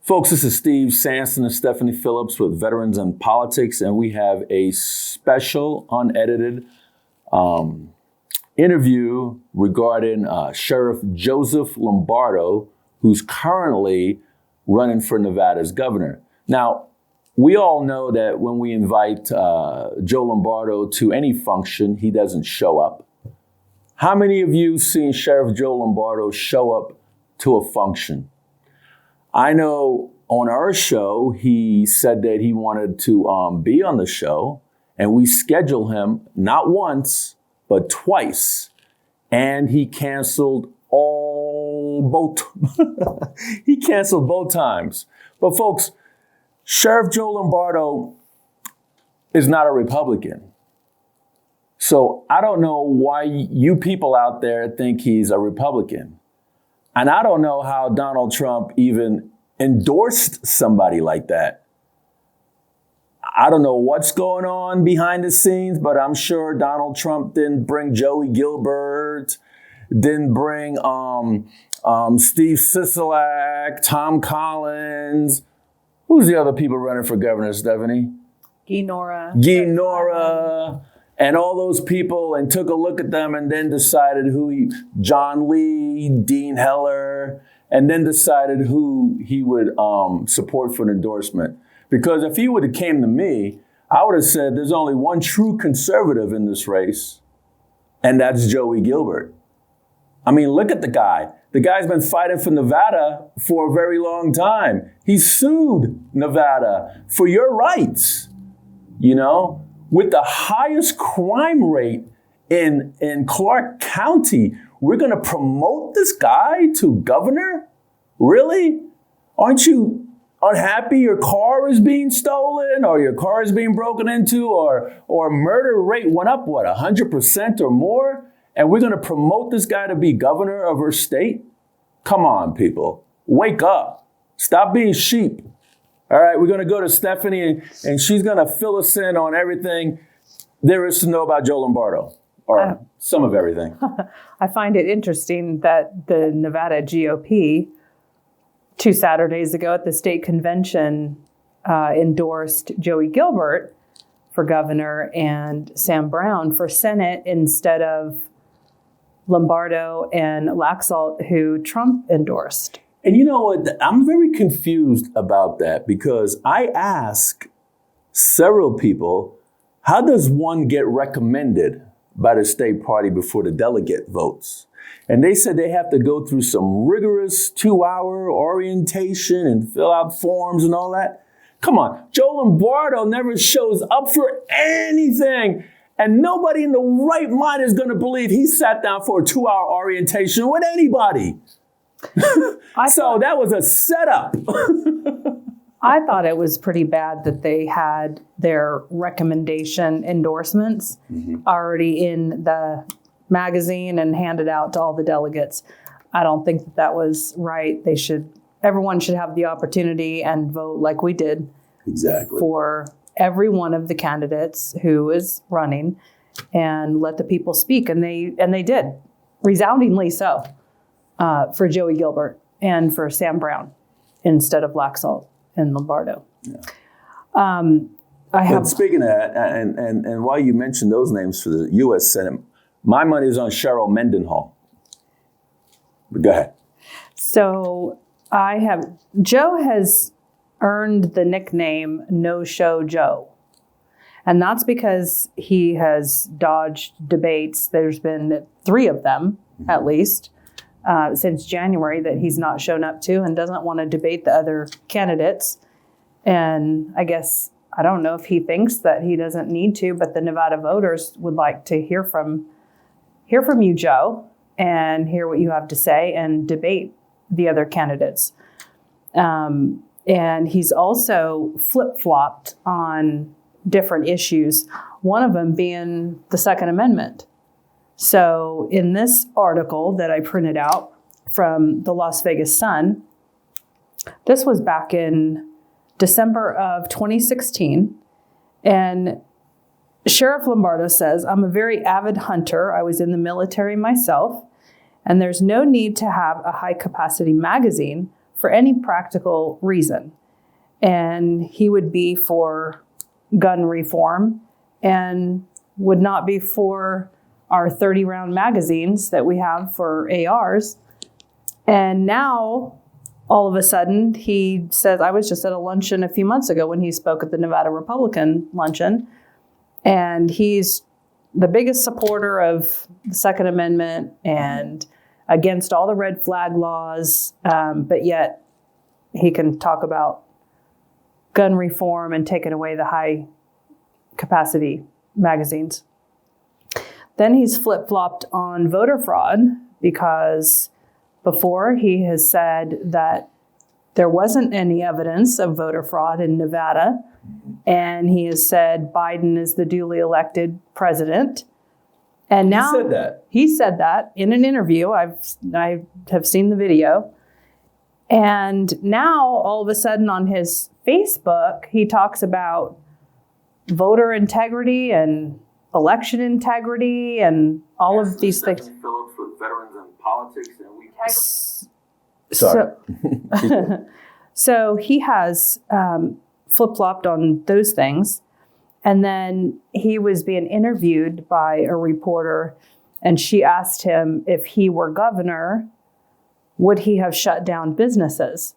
Folks, this is Steve Sanson and Stephanie Phillips with Veterans in Politics, and we have a special, unedited interview regarding Sheriff Joseph Lombardo, who's currently running for Nevada's governor. Now, we all know that when we invite Joe Lombardo to any function, he doesn't show up. How many of you seen Sheriff Joe Lombardo show up to a function? I know on our show, he said that he wanted to be on the show, and we scheduled him not once, but twice. And he canceled both. He canceled both times. But folks, Sheriff Joe Lombardo is not a Republican. So I don't know why you people out there think he's a Republican. And I don't know how Donald Trump even endorsed somebody like that. I don't know what's going on behind the scenes, but I'm sure Donald Trump didn't bring Joey Gilbert, didn't bring Steve Sisolak, Tom Collins. Who's the other people running for governor, Stephanie? Guy Nora. And all those people, and took a look at them and then decided John Lee, Dean Heller, and then decided who he would support for an endorsement. Because if he would have came to me, I would have said there's only one true conservative in this race, and that's Joey Gilbert. I mean, look at the guy. The guy's been fighting for Nevada for a very long time. He sued Nevada for your rights, you know? With the highest crime rate in Clark County, we're going to promote this guy to governor? Really? Aren't you unhappy your car is being stolen or your car is being broken into or murder rate went up, 100% or more? And we're going to promote this guy to be governor of our state? Come on, people. Wake up. Stop being sheep. All right, we're going to go to Stephanie, and she's going to fill us in on everything there is to know about Joe Lombardo, or some of everything. I find it interesting that the Nevada GOP, 2 Saturdays ago at the state convention, endorsed Joey Gilbert for governor and Sam Brown for Senate instead of Lombardo and Laxalt, who Trump endorsed. And you know what? I'm very confused about that because I ask several people, how does one get recommended by the state party before the delegate votes? And they said they have to go through some rigorous 2-hour orientation and fill out forms and all that. Come on, Joe Lombardo never shows up for anything. And nobody in the right mind is going to believe he sat down for a 2-hour orientation with anybody. So that was a setup. I thought it was pretty bad that they had their recommendation endorsements already in the magazine and handed out to all the delegates. I don't think that was right. Everyone should have the opportunity and vote like we did. Exactly. For every one of the candidates who is running and let the people speak. And they did, resoundingly so. For Joey Gilbert and for Sam Brown instead of Laxalt and Lombardo. Yeah. But speaking of that, and while you mentioned those names for the U.S. Senate, my money is on Cheryl Mendenhall. But go ahead. So Joe has earned the nickname No Show Joe. And that's because he has dodged debates. There's been 3 of them, at least, since January that he's not shown up to and doesn't want to debate the other candidates. And I don't know if he thinks that he doesn't need to, but the Nevada voters would like to hear from you, Joe, and hear what you have to say and debate the other candidates. And he's also flip-flopped on different issues, one of them being the Second Amendment. So in this article that I printed out from the Las Vegas Sun, this was back in December of 2016, and Sheriff Lombardo says, I'm a very avid hunter. I was in the military myself, and there's no need to have a high-capacity magazine for any practical reason. And he would be for gun reform and would not be for our 30-round magazines that we have for ARs. And now, all of a sudden, he says, I was just at a luncheon a few months ago when he spoke at the Nevada Republican luncheon, and he's the biggest supporter of the Second Amendment and against all the red flag laws, but yet he can talk about gun reform and taking away the high capacity magazines. Then he's flip-flopped on voter fraud because before he has said that there wasn't any evidence of voter fraud in Nevada. And he has said Biden is the duly elected president. And now he said that in an interview. I have seen the video. And now all of a sudden on his Facebook, he talks about voter integrity and election integrity and all of these things. Phillips with veterans in politics, and we So he has flip-flopped on those things. And then he was being interviewed by a reporter, and she asked him if he were governor, would he have shut down businesses?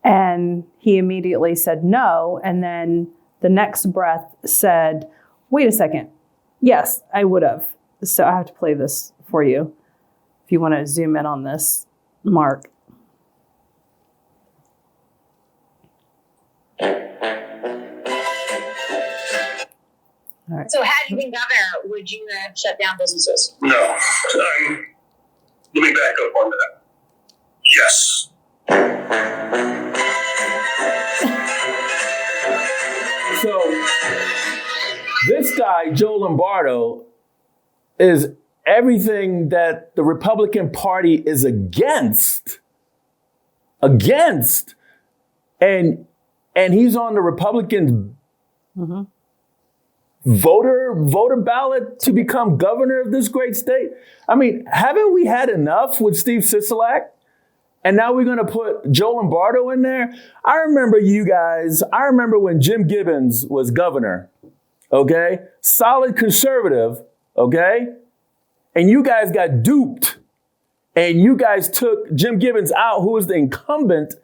And he immediately said no. And then the next breath said, wait a second. Yes, I would have. So I have to play this for you if you want to zoom in on this, Mark. All right. So had you been governor, would you have shut down businesses? No. Let me back up on that. Yes. So this guy, Joe Lombardo, is everything that the Republican Party is against. And he's on the Republican voter ballot to become governor of this great state. I mean, haven't we had enough with Steve Sisolak? And now we're going to put Joe Lombardo in there? I remember when Jim Gibbons was governor, okay? Solid conservative, okay? And you guys got duped. And you guys took Jim Gibbons out, who was the incumbent,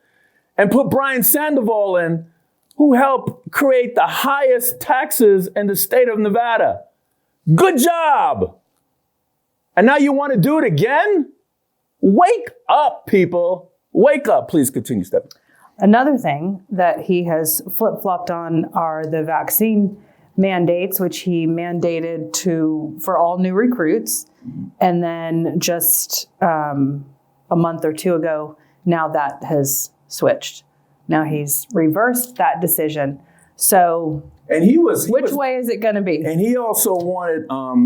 and put Brian Sandoval in, who helped create the highest taxes in the state of Nevada. Good job. And now you want to do it again? Wake up, people. Wake up. Please continue, Stephanie. Another thing that he has flip-flopped on are the vaccine mandates, which he mandated for all new recruits. And then just a month or two ago, now that has switched. Now he's reversed that decision. So which way is it going to be? And he also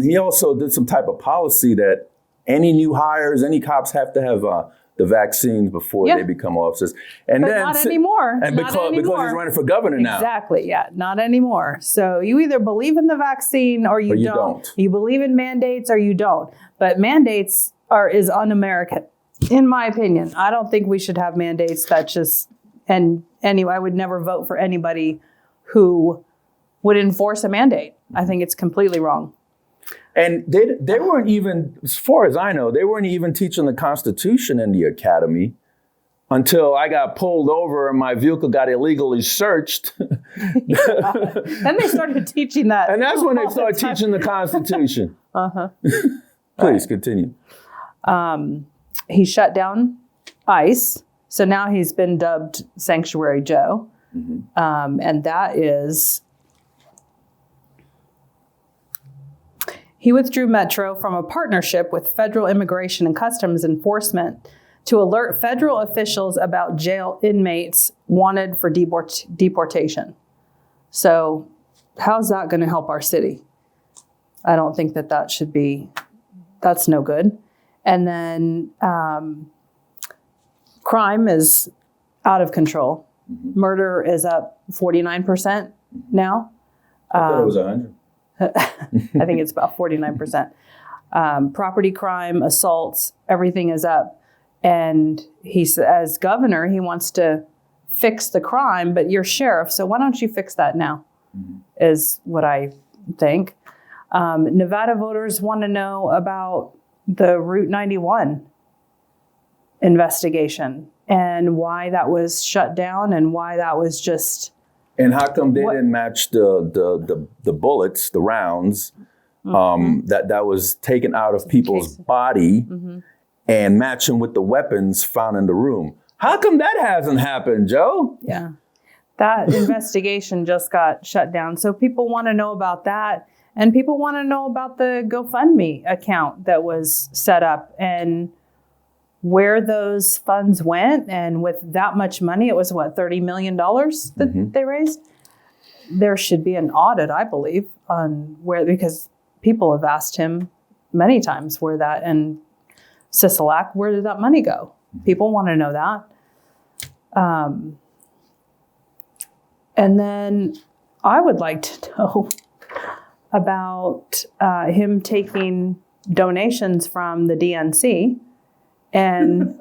he also did some type of policy that any new hires, any cops have to have the vaccines before they become officers. And but then not anymore. And because he's running for governor now. Exactly. Yeah. Not anymore. So you either believe in the vaccine or you don't. You believe in mandates or you don't. But mandates is un-American, in my opinion. I don't think we should have mandates that just. And anyway, I would never vote for anybody who would enforce a mandate. I think it's completely wrong. And they weren't even, as far as I know, they weren't even teaching the Constitution in the academy until I got pulled over and my vehicle got illegally searched. Then they started teaching that. And that's when they started teaching the Constitution. Please continue. He shut down ICE. So now he's been dubbed Sanctuary Joe. And that is, he withdrew Metro from a partnership with Federal Immigration and Customs Enforcement to alert federal officials about jail inmates wanted for deportation. So how's that going to help our city? I don't think that should be, that's no good. And then crime is out of control. Murder is up 49% now. I thought it was 100. I think it's about 49%. Property crime, assaults, everything is up. And as governor, he wants to fix the crime, but you're sheriff, so why don't you fix that now? Is what I think. Nevada voters want to know about the Route 91 investigation and why that was shut down and why that was just... And how come they didn't match the bullets, the rounds, that was taken out of people's body and match them with the weapons found in the room? How come that hasn't happened, Joe? Yeah. That investigation just got shut down. So people want to know about that. And people want to know about the GoFundMe account that was set up and where those funds went. And with that much money, it was $30 million that they raised. There should be an audit, I believe, on where, because people have asked him many times where that, and Sisolak, where did that money go? People want to know that. And then I would like to know about him taking donations from the DNC and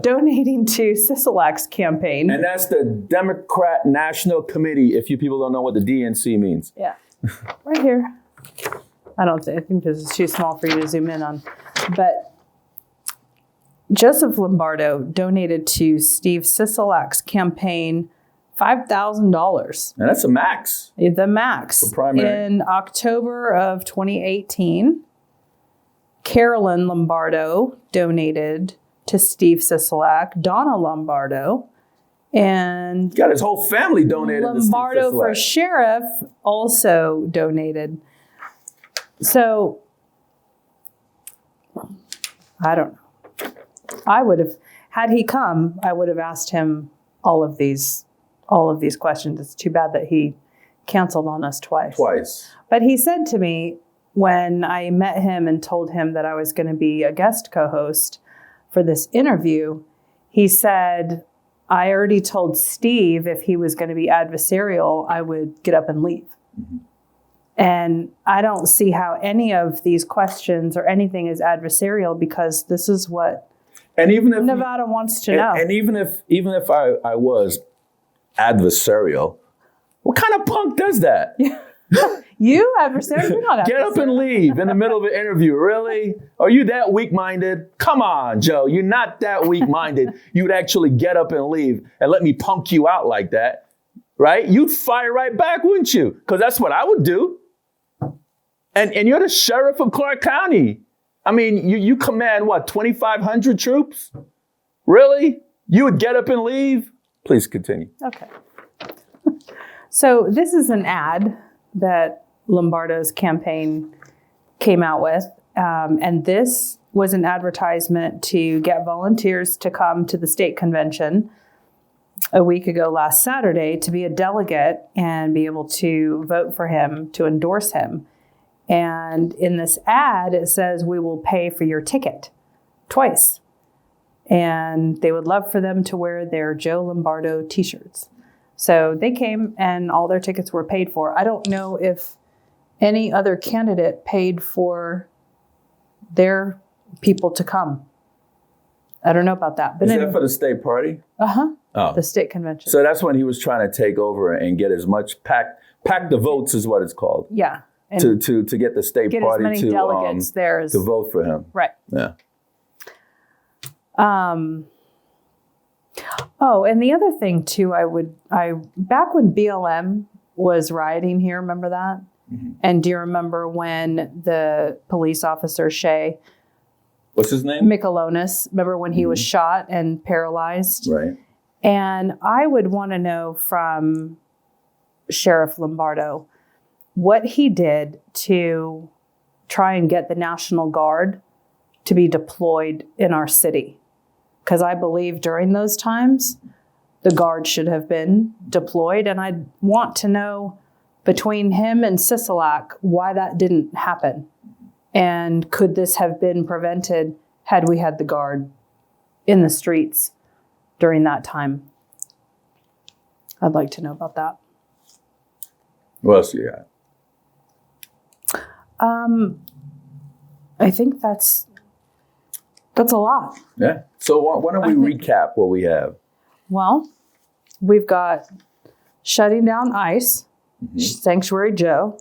donating to Sisolak's campain. And that's the Democrat National Committee, if you people don't know what the DNC means. Yeah, right here. I think this is too small for you to zoom in on. But Joseph Lombardo donated to Steve Sisolak's campaign $5,000. And that's a max. The max. For primary. In October of 2018, Carolyn Lombardo donated to Steve Sisolak, Donna Lombardo, and Got his whole family donated Lombardo to Steve for Sisolak. sheriff also donated. So, I don't know. I would have, had he come, I would have asked him all of these questions. It's too bad that he canceled on us twice. But he said to me when I met him and told him that I was going to be a guest co-host for this interview, he said, I already told Steve if he was going to be adversarial, I would get up and leave. And I don't see how any of these questions or anything is adversarial, because this is what Nevada wants to know. And even if I was adversarial, what kind of punk does that? You adversarial? You're not adversarial. Get up and leave in the middle of an interview. Really? Are you that weak-minded? Come on, Joe. You're not that weak-minded. You'd actually get up and leave and let me punk you out like that, right? You'd fire right back, wouldn't you? Because that's what I would do. And you're the sheriff of Clark County. I mean, you command, 2,500 troops? Really? You would get up and leave? Please continue. Okay. So this is an ad that Lombardo's campaign came out with. And this was an advertisement to get volunteers to come to the state convention a week ago last Saturday to be a delegate and be able to vote for him, to endorse him. And in this ad, it says, we will pay for your ticket twice. And they would love for them to wear their Joe Lombardo t-shirts. So they came and all their tickets were paid for. I don't know if any other candidate paid for their people to come. I don't know about that. But Is that for the state party? Uh-huh. Oh. The state convention. So that's when he was trying to take over and get as much pack the votes is what it's called. Yeah. And to get the state get party as many delegates there as, to vote for him. Right. Yeah. Oh, and the other thing too, back when BLM was rioting here, remember that? Mm-hmm. And do you remember when the police officer, Shea? What's his name? Michelonis. Remember when he was shot and paralyzed? Right. And I would want to know from Sheriff Lombardo what he did to try and get the National Guard to be deployed in our city. Because I believe during those times, the Guard should have been deployed. And I want to know between him and Sisolak why that didn't happen. And could this have been prevented had we had the Guard in the streets during that time? I'd like to know about that. What else you got? I think that's That's a lot. Yeah. So why don't we recap what we have? Well, we've got shutting down ICE, Sanctuary Joe,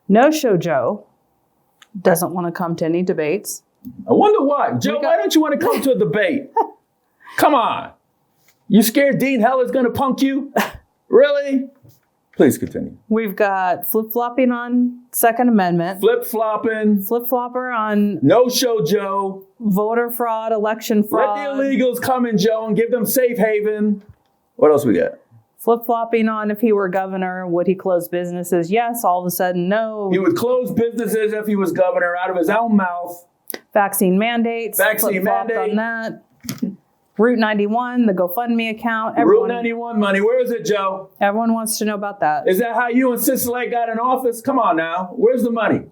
No-Show Joe doesn't want to come to any debates. I wonder why. Joe, why don't you want to come to a debate? Come on. You scared Dean Heller's going to punk you? Really? Please continue. We've got flip-flopping on Second Amendment. Flip-flopping. Flip-flopper on No-Show Joe. voter fraud, election fraud. Let the illegals come in, Joe, and give them safe haven. What else we got? Flip-flopping on if he were governor, would he close businesses? Yes, all of a sudden, no. He would close businesses if he was governor out of his own mouth. Vaccine mandates. Vaccine flip-flopped mandate. on that. Route 91, the GoFundMe account. Route 91 money. Where is it, Joe? Everyone wants to know about that. Is that how you and Cincinnati got in office? Come on now. Where's the money?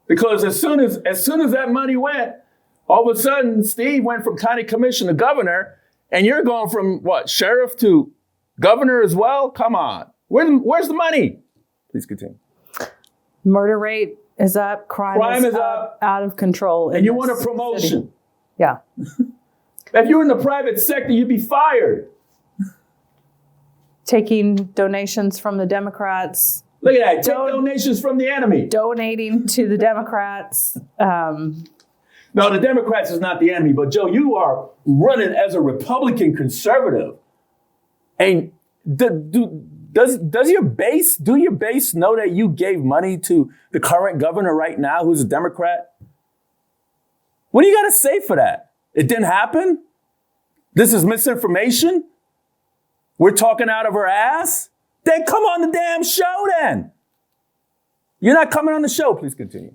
Because as soon as that money went, all of a sudden, Steve went from county commissioner to governor, and you're going from what, sheriff to governor as well? Come on. Where's the money? Please continue. Murder rate is up. Crime is up. Out of control. And you want a promotion. City. Yeah. If you were in the private sector, you'd be fired. Taking donations from the Democrats. Look at that. Take donations from the enemy. Donating to the Democrats. No, the Democrats is not the enemy. But, Joe, you are running as a Republican conservative. And does your base know that you gave money to the current governor right now who's a Democrat? What do you got to say for that? It didn't happen? This is misinformation? We're talking out of our ass? Then come on the damn show then. You're not coming on the show. Please continue.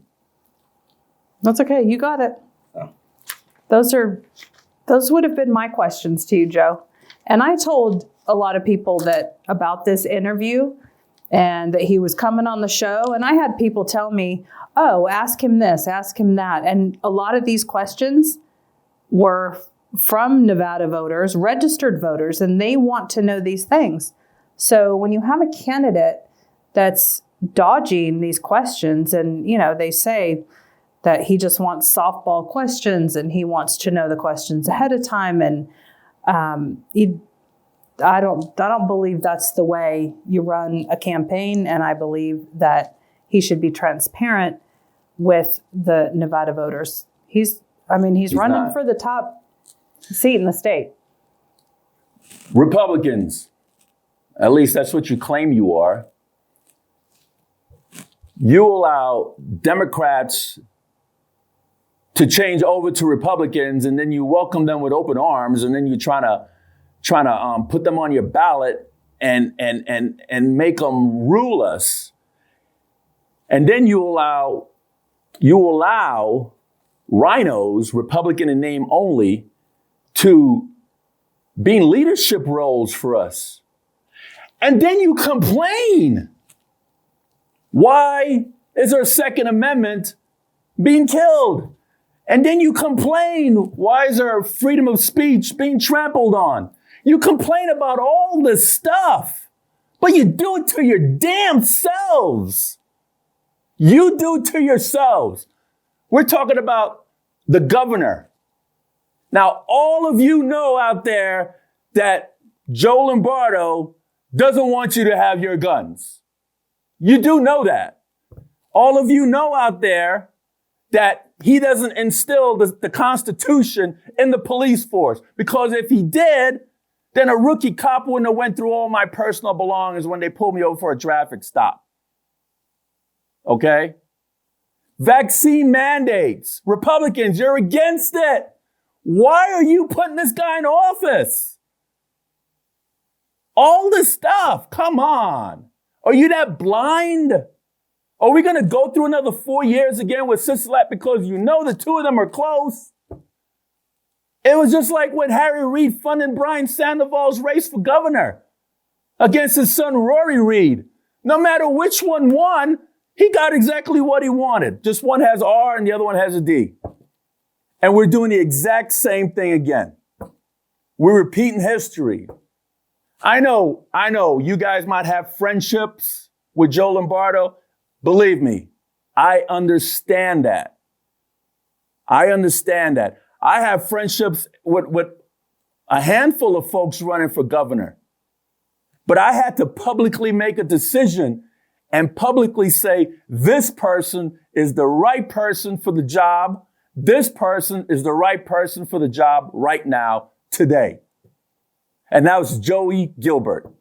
That's okay. You got it. Oh. Those would have been my questions to you, Joe. And I told a lot of people that about this interview and that he was coming on the show. And I had people tell me, oh, ask him this, ask him that. And a lot of these questions were from Nevada voters, registered voters, and they want to know these things. So when you have a candidate that's dodging these questions and, they say that he just wants softball questions and he wants to know the questions ahead of time. And I don't believe that's the way you run a campaign. And I believe that he should be transparent with the Nevada voters. He's running not. for the top seat in the state. Republicans, at least that's what you claim you are. You allow Democrats to change over to Republicans, and then you welcome them with open arms, and then you're trying to put them on your ballot and make them rule us. And then you allow rhinos, Republican in name only, to be in leadership roles for us. And then you complain. Why is our Second Amendment being killed? And then you complain, why is our freedom of speech being trampled on? You complain about all this stuff, but you do it to your damn selves. You do it to yourselves. We're talking about the governor. Now, all of you know out there that Joe Lombardo doesn't want you to have your guns. You do know that. All of you know out there that he doesn't instill the Constitution in the police force. Because if he did, then a rookie cop wouldn't have went through all my personal belongings when they pulled me over for a traffic stop. Okay? Vaccine mandates. Republicans, you're against it. Why are you putting this guy in office? All this stuff. Come on. Are you that blind? Are we going to go through another 4 years again with Cincinnati because you know the two of them are close? It was just like when Harry Reid funded Brian Sandoval's race for governor against his son Rory Reid. No matter which one won, he got exactly what he wanted. Just one has R and the other one has a D. And we're doing the exact same thing again. We're repeating history. I know, you guys might have friendships with Joe Lombardo. Believe me, I understand that. I have friendships with a handful of folks running for governor. But I had to publicly make a decision and publicly say, this person is the right person for the job. This person is the right person for the job right now, today. And that was Joey Gilbert.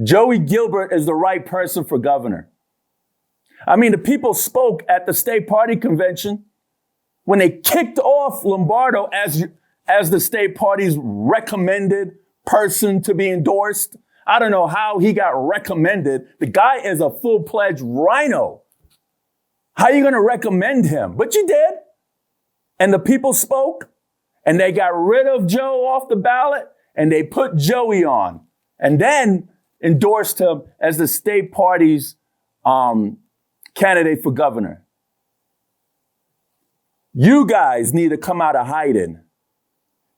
Joey Gilbert is the right person for governor. I mean, the people spoke at the state party convention when they kicked off Lombardo as the state party's recommended person to be endorsed. I don't know how he got recommended. The guy is a full-fledged rhino. How are you going to recommend him? But you did. And the people spoke, and they got rid of Joe off the ballot, and they put Joey on, and then endorsed him as the state party's candidate for governor. You guys need to come out of hiding.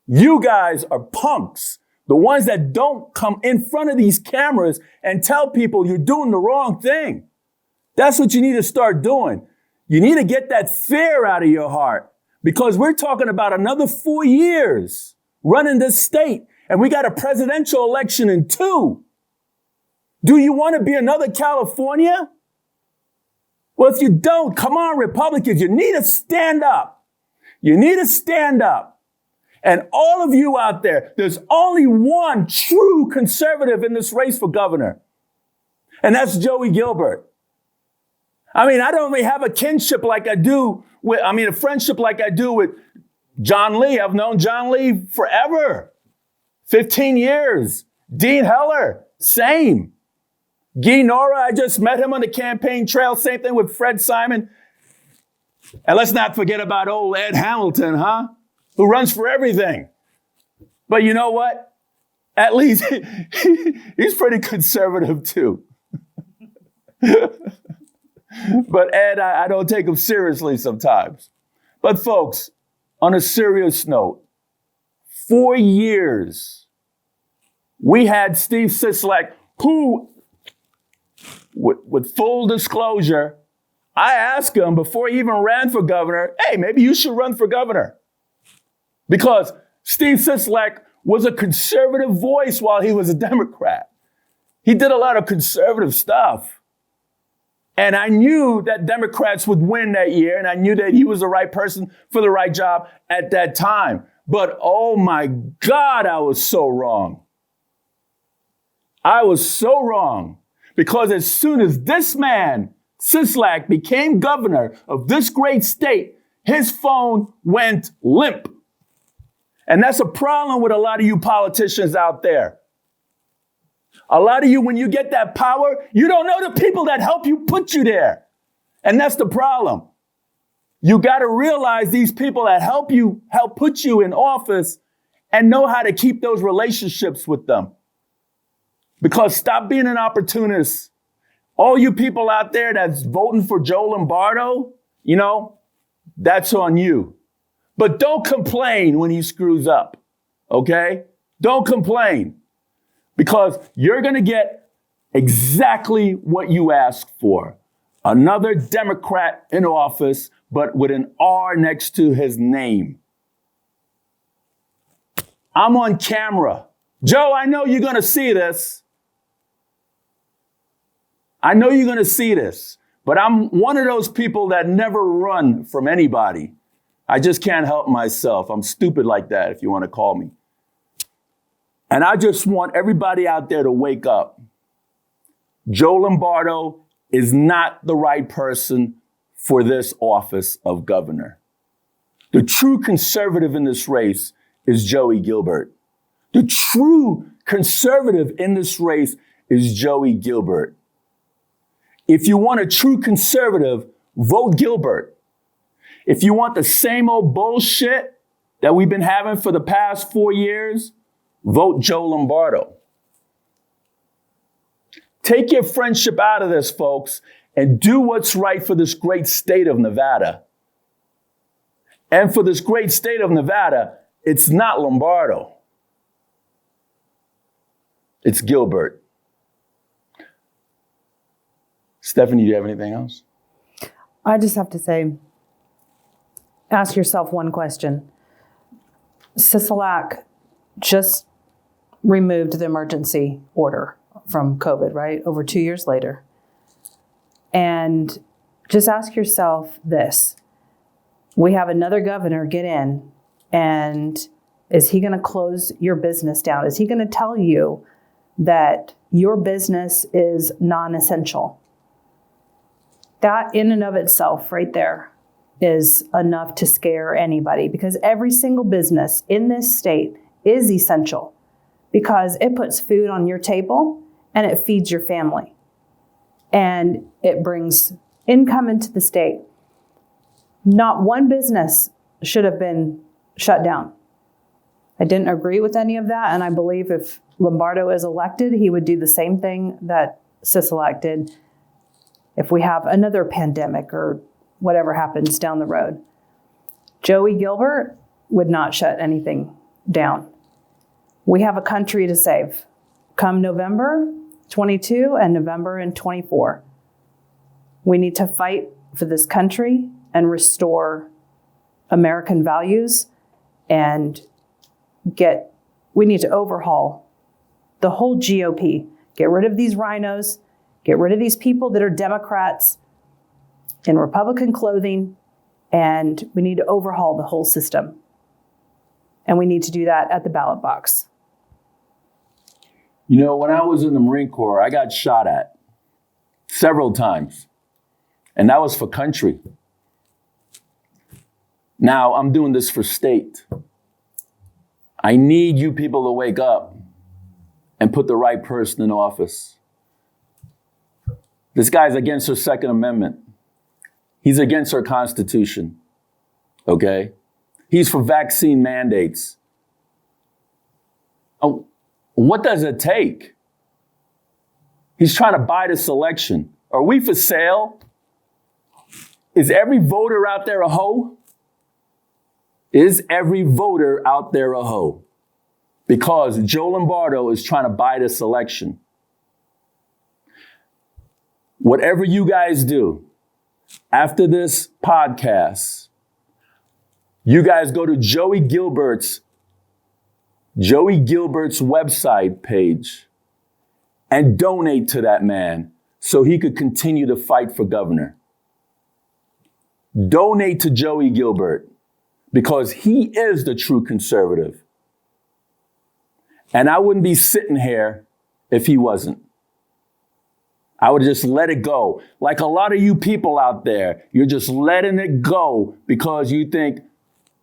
You guys are punks. The ones that don't come in front of these cameras and tell people you're doing the wrong thing. That's what you need to start doing. You need to get that fear out of your heart, because we're talking about another 4 years running this state, and we got a presidential election in 2. Do you want to be another California? Well, if you don't, come on, Republicans, you need to stand up. You need to stand up. And all of you out there, there's only one true conservative in this race for governor. And that's Joey Gilbert. I mean, I don't really have a kinship like I do a friendship like I do with John Lee. I've known John Lee forever. 15 years. Dean Heller, same. Guy Nora, I just met him on the campaign trail. Same thing with Fred Simon. And let's not forget about old Ed Hamilton, who runs for everything. But you know what? At least he's pretty conservative too. But Ed, I don't take him seriously sometimes. But folks, on a serious note, 4 years, we had Steve Sisolak, who, with full disclosure, I asked him before he even ran for governor, hey, maybe you should run for governor. Because Steve Sisolak was a conservative voice while he was a Democrat. He did a lot of conservative stuff. And I knew that Democrats would win that year, and I knew that he was the right person for the right job at that time. But oh my God, I was so wrong. I was so wrong. Because as soon as this man, Sisolak, became governor of this great state, his phone went limp. And that's a problem with a lot of you politicians out there. A lot of you, when you get that power, you don't know the people that help you put you there. And that's the problem. You got to realize these people that help put you in office and know how to keep those relationships with them. Because stop being an opportunist. All you people out there that's voting for Joe Lombardo, that's on you. But don't complain when he screws up, okay? Don't complain, because you're going to get exactly what you asked for. Another Democrat in office, but with an R next to his name. I'm on camera. Joe, I know you're going to see this. I know you're going to see this, but I'm one of those people that never run from anybody. I just can't help myself. I'm stupid like that, if you want to call me. And I just want everybody out there to wake up. Joe Lombardo is not the right person for this office of governor. The true conservative in this race is Joey Gilbert. The true conservative in this race is Joey Gilbert. If you want a true conservative, vote Gilbert. If you want the same old bullshit that we've been having for the past 4 years, vote Joe Lombardo. Take your friendship out of this, folks, and do what's right for this great state of Nevada. And for this great state of Nevada, it's not Lombardo. It's Gilbert. Stephanie, do you have anything else? I just have to say, ask yourself one question. Sisolak just removed the emergency order from COVID, right? Over 2 years later. And just ask yourself this. We have another governor get in, and is he going to close your business down? Is he going to tell you that your business is non-essential? That in and of itself right there is enough to scare anybody, because every single business in this state is essential because it puts food on your table and it feeds your family and it brings income into the state. Not one business should have been shut down. I didn't agree with any of that, and I believe if Lombardo is elected, he would do the same thing that Sisolak did if we have another pandemic or whatever happens down the road. Joey Gilbert would not shut anything down. We have a country to save. Come November 22 and November in 24, we need to fight for this country and restore American values, and we need to overhaul the whole GOP. Get rid of these rhinos, get rid of these people that are Democrats in Republican clothing, and we need to overhaul the whole system. And we need to do that at the ballot box. You know, when I was in the Marine Corps, I got shot at several times, and that was for country. Now I'm doing this for state. I need you people to wake up and put the right person in office. This guy's against our Second Amendment. He's against our Constitution, okay? He's for vaccine mandates. Oh, what does it take? He's trying to buy this election. Are we for sale? Is every voter out there a hoe? Is every voter out there a hoe? Because Joe Lombardo is trying to buy this election. Whatever you guys do after this podcast, you guys go to Joey Gilbert's website page and donate to that man so he could continue to fight for governor. Donate to Joey Gilbert because he is the true conservative. And I wouldn't be sitting here if he wasn't. I would just let it go. Like a lot of you people out there, you're just letting it go because you think,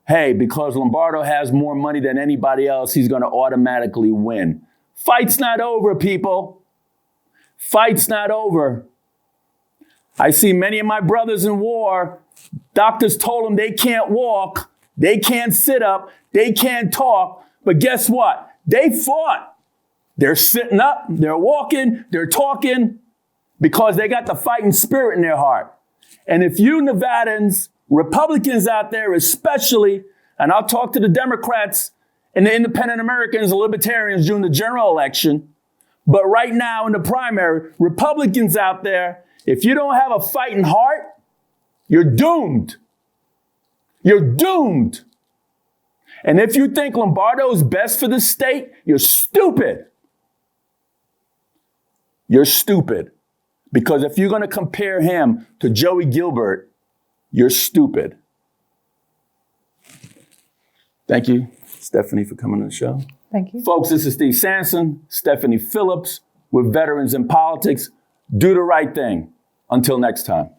hey, because Lombardo has more money than anybody else, he's going to automatically win. Fight's not over, people. Fight's not over. I see many of my brothers in war, doctors told them they can't walk, they can't sit up, they can't talk, but guess what? They fought. They're sitting up, they're walking, they're talking, because they got the fighting spirit in their heart. And if you Nevadans, Republicans out there especially, and I'll talk to the Democrats and the Independent Americans, the Libertarians during the general election, but right now in the primary, Republicans out there, if you don't have a fighting heart, you're doomed. You're doomed. And if you think Lombardo is best for the state, you're stupid. You're stupid. Because if you're going to compare him to Joey Gilbert, you're stupid. Thank you, Stephanie, for coming on the show. Thank you. Folks, this is Steve Sanson, Stephanie Phillips with Veterans in Politics. Do the right thing. Until next time.